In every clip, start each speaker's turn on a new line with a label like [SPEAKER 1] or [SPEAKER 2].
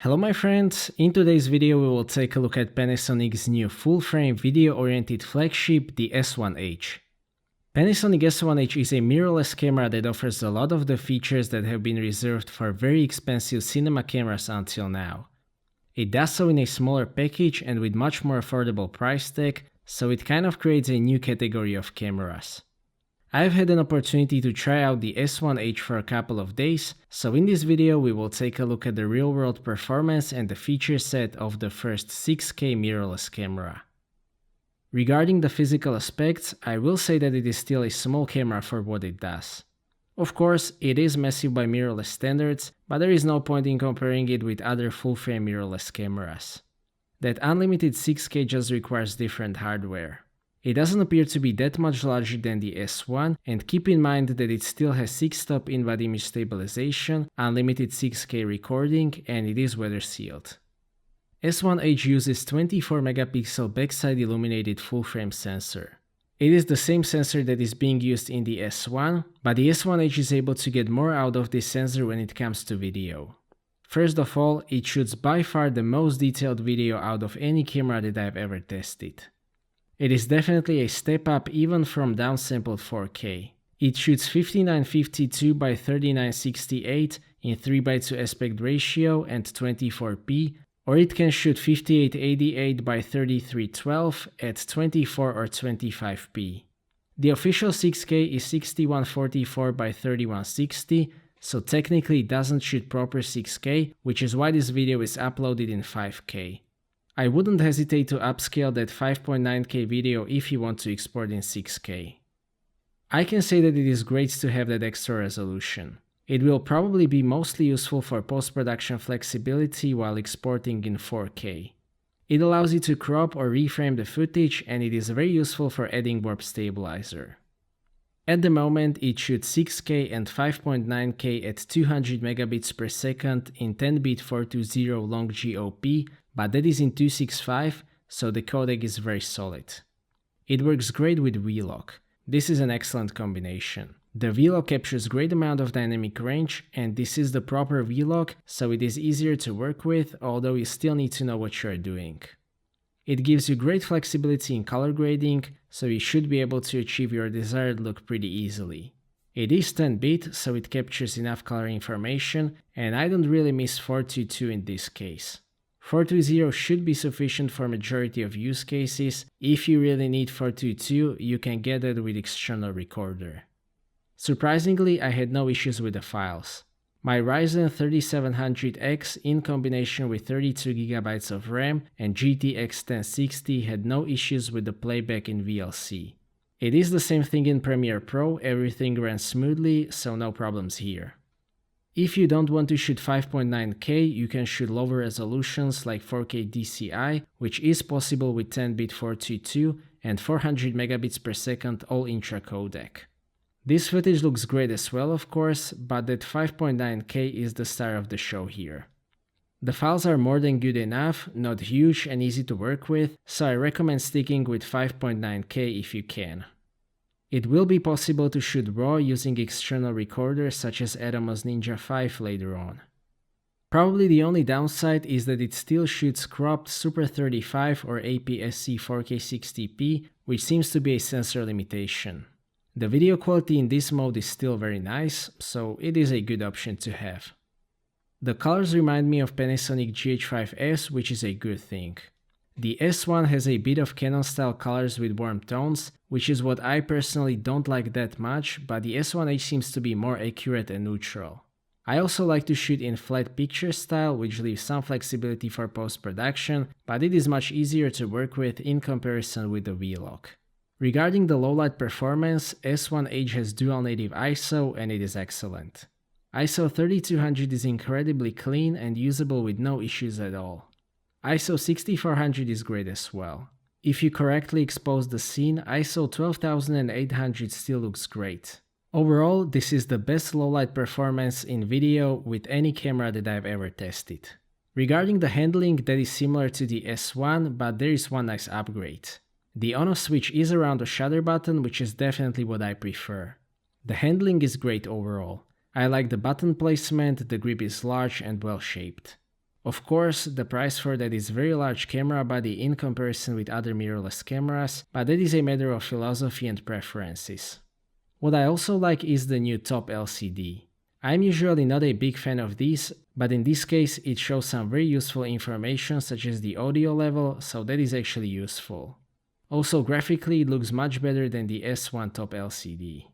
[SPEAKER 1] Hello my friends, in today's video we will take a look at Panasonic's new full-frame video-oriented flagship, the S1H. Panasonic S1H is a mirrorless camera that offers a lot of the features that have been reserved for very expensive cinema cameras until now. It does so in a smaller package and with much more affordable price tag, so it kind of creates a new category of cameras. I've had an opportunity to try out the S1H for a couple of days, so in this video we will take a look at the real-world performance and the feature set of the first 6K mirrorless camera. Regarding the physical aspects, I will say that it is still a small camera for what it does. Of course, it is massive by mirrorless standards, but there is no point in comparing it with other full-frame mirrorless cameras. That unlimited 6K just requires different hardware. It doesn't appear to be that much larger than the S1, and keep in mind that it still has 6-stop in-body image stabilization, unlimited 6K recording, and it is weather sealed. S1H uses 24 megapixel backside illuminated full-frame sensor. It is the same sensor that is being used in the S1, but the S1H is able to get more out of this sensor when it comes to video. First of all, it shoots by far the most detailed video out of any camera that I've ever tested. It is definitely a step up even from downsampled 4K. It shoots 5952 by 3968 in 3:2 aspect ratio and 24p, or it can shoot 5888 by 3312 at 24 or 25p. The official 6K is 6144 by 3160, so technically it doesn't shoot proper 6K, which is why this video is uploaded in 5K. I wouldn't hesitate to upscale that 5.9K video if you want to export in 6K. I can say that it is great to have that extra resolution. It will probably be mostly useful for post-production flexibility while exporting in 4K. It allows you to crop or reframe the footage, and it is very useful for adding warp stabilizer. At the moment it shoots 6K and 5.9K at 200 megabits per second in 10-bit 420 long GOP, but that is in 265, so the codec is very solid. It works great with V-Lock. This is an excellent combination. The V-Lock captures great amount of dynamic range, and this is the proper V-Lock, so it is easier to work with, although you still need to know what you are doing. It gives you great flexibility in color grading, so you should be able to achieve your desired look pretty easily. It is 10-bit, so it captures enough color information, and I don't really miss 422 in this case. 420 should be sufficient for majority of use cases. If you really need 422, you can get it with external recorder. Surprisingly, I had no issues with the files. My Ryzen 3700X in combination with 32GB of RAM and GTX 1060 had no issues with the playback in VLC. It is the same thing in Premiere Pro, everything ran smoothly, so no problems here. If you don't want to shoot 5.9K, you can shoot lower resolutions like 4K DCI, which is possible with 10-bit 422 and 400 megabits per second all-intra codec. This footage looks great as well, of course, but that 5.9K is the star of the show here. The files are more than good enough, not huge and easy to work with, so I recommend sticking with 5.9K if you can. It will be possible to shoot RAW using external recorders such as Atomos Ninja 5 later on. Probably the only downside is that it still shoots cropped Super 35 or APS-C 4K 60p, which seems to be a sensor limitation. The video quality in this mode is still very nice, so it is a good option to have. The colors remind me of Panasonic GH5S, which is a good thing. The S1 has a bit of Canon style colors with warm tones, which is what I personally don't like that much, but the S1H seems to be more accurate and neutral. I also like to shoot in flat picture style, which leaves some flexibility for post-production, but it is much easier to work with in comparison with the V-Lock. Regarding the low-light performance, S1H has dual native ISO and it is excellent. ISO 3200 is incredibly clean and usable with no issues at all. ISO 6400 is great as well. If you correctly expose the scene, ISO 12800 still looks great. Overall, this is the best low-light performance in video with any camera that I've ever tested. Regarding the handling, that is similar to the S1, but there is one nice upgrade. The on-off switch is around the shutter button, which is definitely what I prefer. The handling is great overall. I like the button placement, the grip is large and well shaped. Of course, the price for that is very large camera body in comparison with other mirrorless cameras, but that is a matter of philosophy and preferences. What I also like is the new top LCD. I'm usually not a big fan of these, but in this case it shows some very useful information such as the audio level, so that is actually useful. Also graphically it looks much better than the S1 top LCD.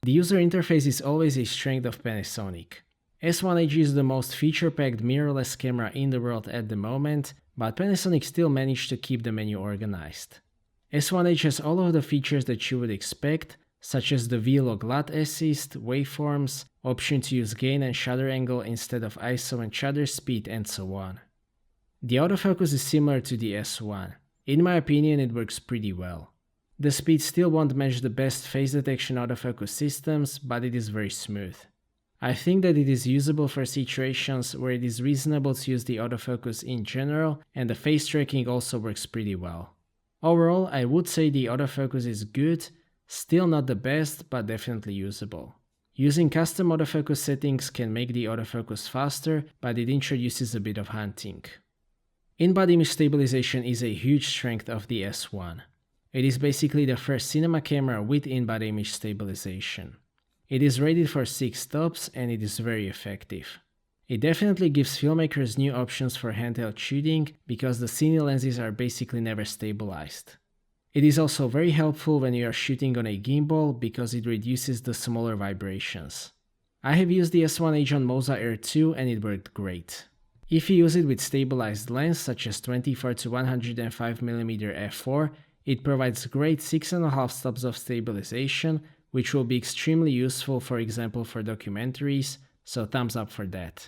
[SPEAKER 1] The user interface is always a strength of Panasonic. S1H is the most feature-packed mirrorless camera in the world at the moment, but Panasonic still managed to keep the menu organized. S1H has all of the features that you would expect, such as the V-Log LUT assist, waveforms, option to use gain and shutter angle instead of ISO and shutter speed, and so on. The autofocus is similar to the S1. In my opinion, it works pretty well. The speed still won't match the best face detection autofocus systems, but it is very smooth. I think that it is usable for situations where it is reasonable to use the autofocus in general, and the face tracking also works pretty well. Overall, I would say the autofocus is good, still not the best, but definitely usable. Using custom autofocus settings can make the autofocus faster, but it introduces a bit of hunting. In-body image stabilization is a huge strength of the S1. It is basically the first cinema camera with in-body image stabilization. It is rated for 6 stops and it is very effective. It definitely gives filmmakers new options for handheld shooting because the cine lenses are basically never stabilized. It is also very helpful when you are shooting on a gimbal because it reduces the smaller vibrations. I have used the S1H on Moza Air 2 and it worked great. If you use it with stabilized lens such as 24 to 105mm f4, it provides great 6.5 stops of stabilization, which will be extremely useful, for example, for documentaries, so thumbs up for that.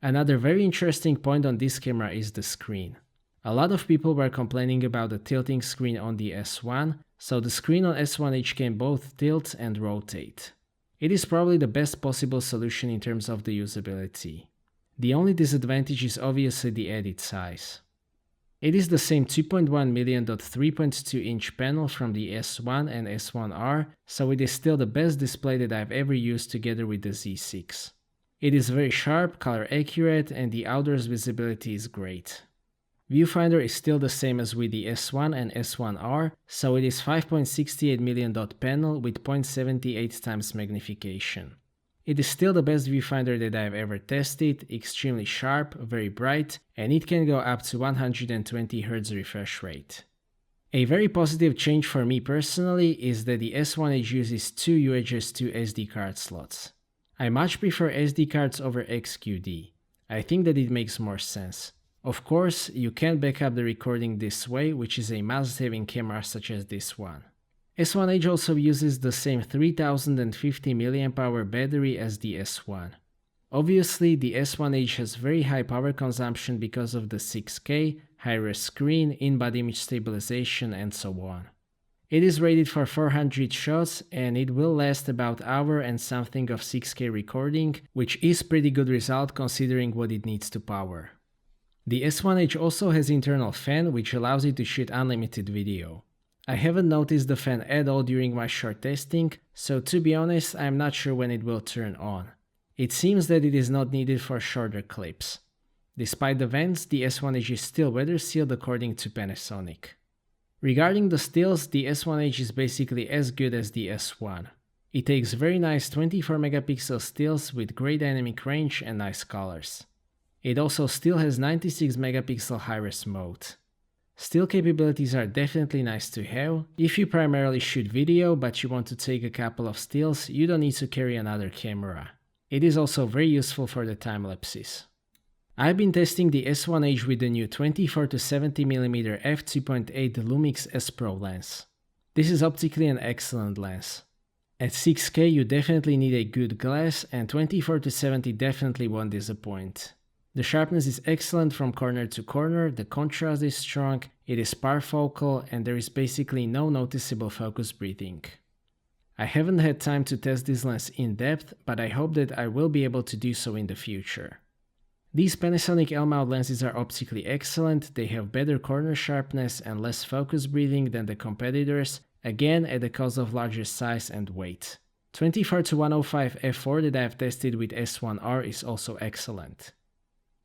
[SPEAKER 1] Another very interesting point on this camera is the screen. A lot of people were complaining about the tilting screen on the S1, so the screen on S1H can both tilt and rotate. It is probably the best possible solution in terms of the usability. The only disadvantage is obviously the added size. It is the same 2.1mm 3.2-inch panel from the S1 and S1R, so it is still the best display that I've ever used together with the Z6. It is very sharp, color accurate, and the outdoors visibility is great. Viewfinder is still the same as with the S1 and S1R, so it is 5.68mm dot panel with 0.78x magnification. It is still the best viewfinder that I have ever tested, extremely sharp, very bright, and it can go up to 120Hz refresh rate. A very positive change for me personally is that the S1H uses 2 UHS 2 SD card slots. I much prefer SD cards over XQD. I think that it makes more sense. Of course, you can back up the recording this way, which is a must-have in cameras such as this one. S1H also uses the same 3050 mAh battery as the S1. Obviously, the S1H has very high power consumption because of the 6K, high-res screen, in-body image stabilization, and so on. It is rated for 400 shots and it will last about hour and something of 6K recording, which is pretty good result considering what it needs to power. The S1H also has internal fan which allows it to shoot unlimited video. I haven't noticed the fan at all during my short testing, so to be honest, I'm not sure when it will turn on. It seems that it is not needed for shorter clips. Despite the vents, the S1H is still weather sealed according to Panasonic. Regarding the stills, the S1H is basically as good as the S1. It takes very nice 24 megapixel stills with great dynamic range and nice colors. It also still has 96 megapixel high-res mode. Still capabilities are definitely nice to have. If you primarily shoot video but you want to take a couple of stills, you don't need to carry another camera. It is also very useful for the time lapses. I've been testing the S1H with the new 24 to 70mm f2.8 Lumix S Pro lens. This is optically an excellent lens. At 6K you definitely need a good glass and 24 to 70 definitely won't disappoint. The sharpness is excellent from corner to corner, the contrast is strong, it is parfocal, and there is basically no noticeable focus breathing. I haven't had time to test this lens in depth, but I hope that I will be able to do so in the future. These Panasonic L-mount lenses are optically excellent, they have better corner sharpness and less focus breathing than the competitors, again at the cost of larger size and weight. 24 to 105 f4 that I have tested with S1R is also excellent.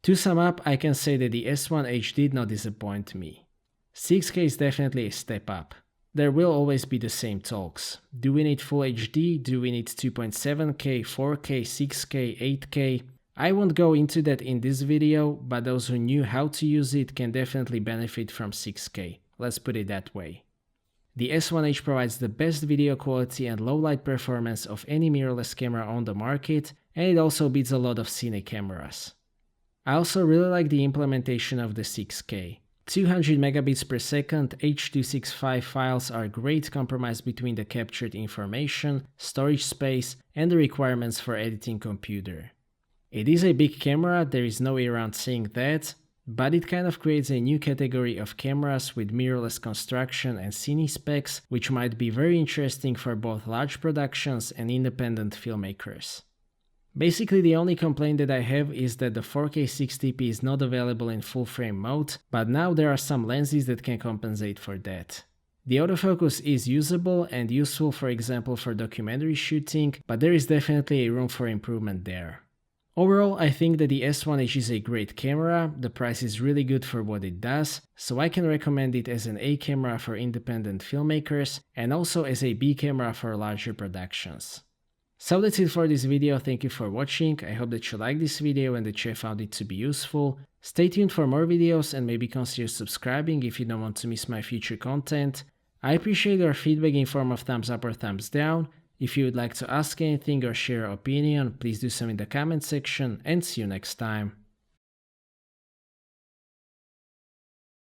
[SPEAKER 1] To sum up, I can say that the S1H did not disappoint me. 6K is definitely a step up. There will always be the same talks. Do we need Full HD? Do we need 2.7K, 4K, 6K, 8K? I won't go into that in this video, but those who knew how to use it can definitely benefit from 6K. Let's put it that way. The S1H provides the best video quality and low light performance of any mirrorless camera on the market, and it also beats a lot of cine cameras. I also really like the implementation of the 6K. 200 megabits per second H.265 files are a great compromise between the captured information, storage space, and the requirements for editing computer. It is a big camera, there is no way around saying that, but it kind of creates a new category of cameras with mirrorless construction and cine specs, which might be very interesting for both large productions and independent filmmakers. Basically, the only complaint that I have is that the 4K 60p is not available in full frame mode, but now there are some lenses that can compensate for that. The autofocus is usable and useful, for example for documentary shooting, but there is definitely a room for improvement there. Overall, I think that the S1H is a great camera, the price is really good for what it does, so I can recommend it as an A camera for independent filmmakers and also as a B camera for larger productions. So that's it for this video, thank you for watching, I hope that you liked this video and that you found it to be useful. Stay tuned for more videos and maybe consider subscribing if you don't want to miss my future content. I appreciate your feedback in form of thumbs up or thumbs down. If you would like to ask anything or share your opinion, please do so in the comment section and see you next time.